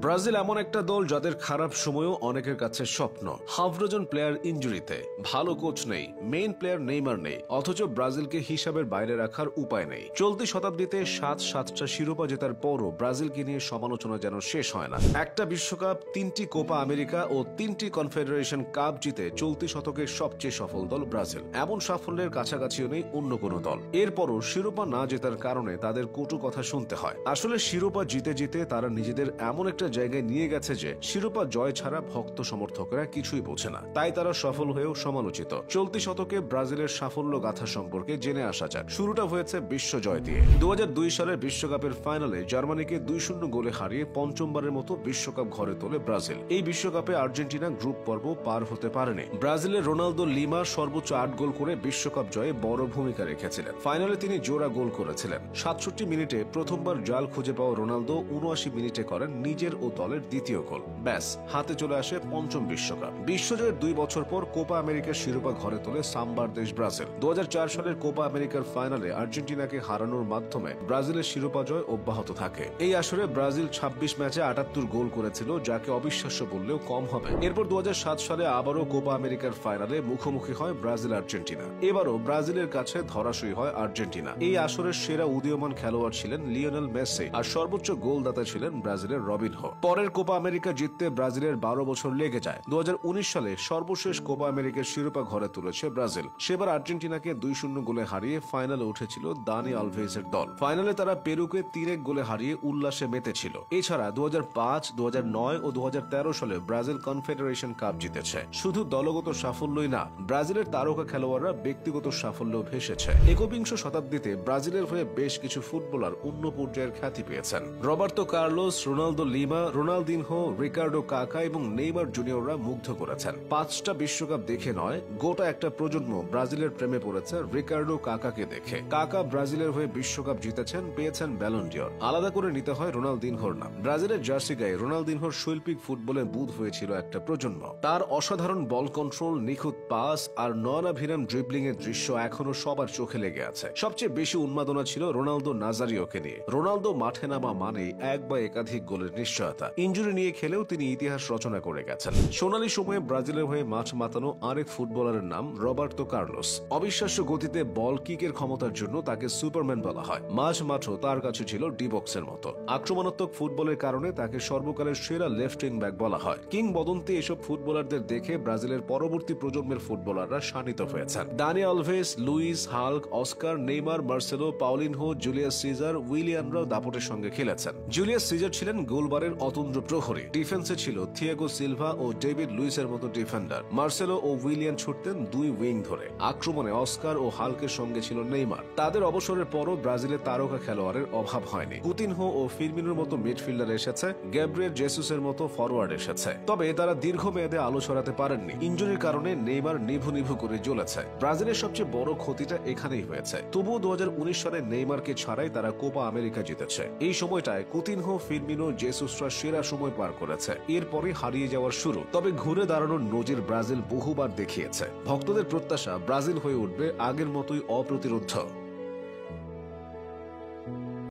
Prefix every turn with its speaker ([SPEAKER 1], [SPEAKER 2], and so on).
[SPEAKER 1] Brazil এমন একটা দল যাদের খারাপ সময়ও অনেকের কাছে স্বপ্ন। হাফ ডজন প্লেয়ার ইনজুরিতে, ভালো কোচ নেই, মেইন প্লেয়ার নেইমার নেই, অথচ ব্রাজিলকে হিসাবের বাইরে রাখার উপায় নেই। চলতি শতাব্দীতে 7টা শিরোপা জেতার পরও ব্রাজিলকে নিয়ে সমালোচনা যেন শেষ হয় না। একটা বিশ্বকাপ, 3টি কোপা আমেরিকা ও 3টি কনফেডারেশন কাপ জিতে চলতি শতকের সবচেয়ে সফল দল ব্রাজিল। এমন সাফল্যের কাছাকাছিও নেই অন্য কোনো দল। এরপরও শিরোপা না জেতার কারণে তাদের কটু কথা শুনতে হয়। আসলে শিরোপা জিতে জিতে তারা নিজেদের এমন একটা জায়গায় নিয়ে গেছে যে শিরোপা জয় ছাড়া ভক্ত সমর্থকরা কিছুই বোঝে না, তাই তারা সফল হয়েও সমালোচিত। চলতি শতকে ব্রাজিলের সাফল্য গাথা সম্পর্কে জেনে আসা যাক। শুরুটা হয়েছে বিশ্ব জয় দিয়ে। 2002 সালের বিশ্বকাপের ফাইনালে জার্মানিকে 2-0 গোলে হারিয়ে পঞ্চমবারের মতো বিশ্বকাপ ঘরে তোলে ব্রাজিল। এই বিশ্বকাপে আর্জেন্টিনা গ্রুপ পর্ব পার হতে পারেনি। ব্রাজিলের রোনালদো লিমা সর্বোচ্চ 8 গোল করে বিশ্বকাপ জয়ে বড় ভূমিকা রেখেছিলেন। ফাইনালে তিনি জোড়া গোল করেছিলেন। 67 মিনিটে প্রথমবার জাল খুঁজে পাওয়া রোনালদো 79 মিনিটে করেন নিজের ও দলের দ্বিতীয় গোল। ব্যাস, হাতে চলে আসে পঞ্চম বিশ্বকাপ। বিশ্বজয়ের 2 বছর পর কোপা আমেরিকার শিরোপা ঘরে তোলে সাম্বার দেশ ব্রাজিল। 2004 সালের কোপা আমেরিকার ফাইনালে আর্জেন্টিনাকে হারানোর মাধ্যমে ব্রাজিলের শিরোপা জয় অব্যাহত থাকে। এই আসরে ব্রাজিল 26 ম্যাচে 78 গোল করেছিল, যাকে অবিশ্বাস্য বললেও কম হবে। এরপর 2007 সালে আবারও কোপা আমেরিকার ফাইনালে মুখোমুখি হয় ব্রাজিল আর্জেন্টিনা। এবারও ব্রাজিলের কাছে ধরাশয়ী হয় আর্জেন্টিনা। এই আসরের সেরা উদীয়মান খেলোয়াড় ছিলেন লিওনেল মেসি, আর সর্বোচ্চ গোলদাতা ছিলেন ব্রাজিলের রবিনহো। পরের কোপা আমেরিকা জিততে ব্রাজিলের 12 বছর লেগে যায়। 2019 সালে সর্বশেষ কোপা আমেরিকার শিরোপা ঘরে তুলেছে ব্রাজিল। সেবার আর্জেন্টিনাকে 2-0 গোলে হারিয়ে ফাইনালে উঠেছিল দানি আলভেজের দল। ফাইনালে তারা পেরুকে 3-1 গোলে হারিয়ে উল্লাসে মেতেছিল। এছাড়া 2005, 2009 ও 2013 সালে ব্রাজিল কনফেডারেশন কাপ জিতেছে। শুধু দলগত সাফল্যই না, ব্রাজিলের তারকা খেলোয়াড়রা ব্যক্তিগত সাফল্য ভেসেছে। একবিংশ শতাব্দীতে ব্রাজিলের হয়ে বেশ কিছু ফুটবলার অন্য পর্যায়ের খ্যাতি পেয়েছেন। Roberto Carlos, Ronaldo lima, Ronaldinho, Ricardo কাকা এবং নেইমার জুনিয়ররা মুগ্ধ করেছেন। 5টা বিশ্বকাপ দেখে নয়, গোটা একটা প্রজন্ম ব্রাজিলের প্রেমে পড়েছে রিকার্ডো কাকাকে দেখে। কাকা ব্রাজিলের হয়ে বিশ্বকাপ জিতেছেন, পেয়েছেন ব্যালন ডিওর। আলাদা করে নিতে হয় রোনালদিনহোর নাম। ব্রাজিলের জার্সি গায়ে রোনালদিনহোর শৈল্পিক ফুটবলে বুঁদ হয়েছিল একটা প্রজন্ম। তার অসাধারণ বল কন্ট্রোল, নিখুঁত পাস আর নয়নাভিরাম ড্রিবলিং এর দৃশ্য এখনো সবার চোখে লেগে আছে। সবচেয়ে বেশি উন্মাদনা ছিল রোনালদো নাজারিওকে নিয়ে। রোনালদো মাঠে নামা মানেই এক বা একাধিক গোলের নিশ্চয়তা। ইনজুরি নিয়ে খেলেও তিনি ইতিহাস রচনা করে গেছেন। সোনালী সময়ে ব্রাজিলের হয়ে মাঠ মাতানো আরেক ফুটবলারের নাম রবার্তো কার্লোস। অবিশ্বাস্য গতিতে বল কিকের ক্ষমতার জন্য তাকে সুপারম্যান বলা হয়। মাঝ মাঠও তার কাছে ছিল ডি বক্সের মতো। আক্রমণাত্মক ফুটবলের কারণে তাকে সর্বকালের সেরা লেফট উইং ব্যাক বলা হয়। কিংবদন্তি এসব ফুটবলারদের দেখে ব্রাজিলের পরবর্তী প্রজন্মের ফুটবলাররা শানিত হয়েছেন। Dani Alves, Luiz, Hulk, Oscar, Neymar, Marcelo, Paulinho, Julius Caesar, উইলিয়ানরাও দাপটের সঙ্গে খেলেছেন। জুলিয়াস সিজার ছিলেন গোলবারের অতন্দ্র প্রহরী। ডিফেন্সে ছিল থিয়াগো সিলভা ও ডেভিড লুইসের মতো ডিফেন্ডার। মার্সেলো ও উইলিয়ান ছুটতেন 2 উইং ধরে। আক্রমণে অস্কার ও হাল্কের সঙ্গে ছিল নেইমার। তাদের অবসরের পরও ব্রাজিলের তারকা খেলোয়াড়ের অভাব হয়নি। কুতিনহো ও ফিরমিনোর মতো মিডফিল্ডার এসেছে, গ্যাব্রিয়েল জেসুসের মতো ফরওয়ার্ড এসেছে। তবে তারা দীর্ঘমেয়াদে আলো ছড়াতে পারেননি। ইনজুরির কারণে নেইমার নিভু নিভু করে জ্বলেছে। ব্রাজিলের সবচেয়ে বড় ক্ষতিটা এখানেই হয়েছে। তবুও 2019 সালে নেইমারকে ছাড়াই তারা কোপা আমেরিকা জিতেছে। এই সময়টায় কুতিনহো, ফিরমিনো, জেসুসরা সেরা সময় পার করেছে। এরপরে হারিয়ে যাওয়ার শুরু। তবে ঘুরে দাঁড়ানোর নজির ব্রাজিল বহুবার দেখিয়েছে। ভক্তদের প্রত্যাশা ব্রাজিল হয়ে উঠবে আগের মতোই অপ্রতিরোধ্য।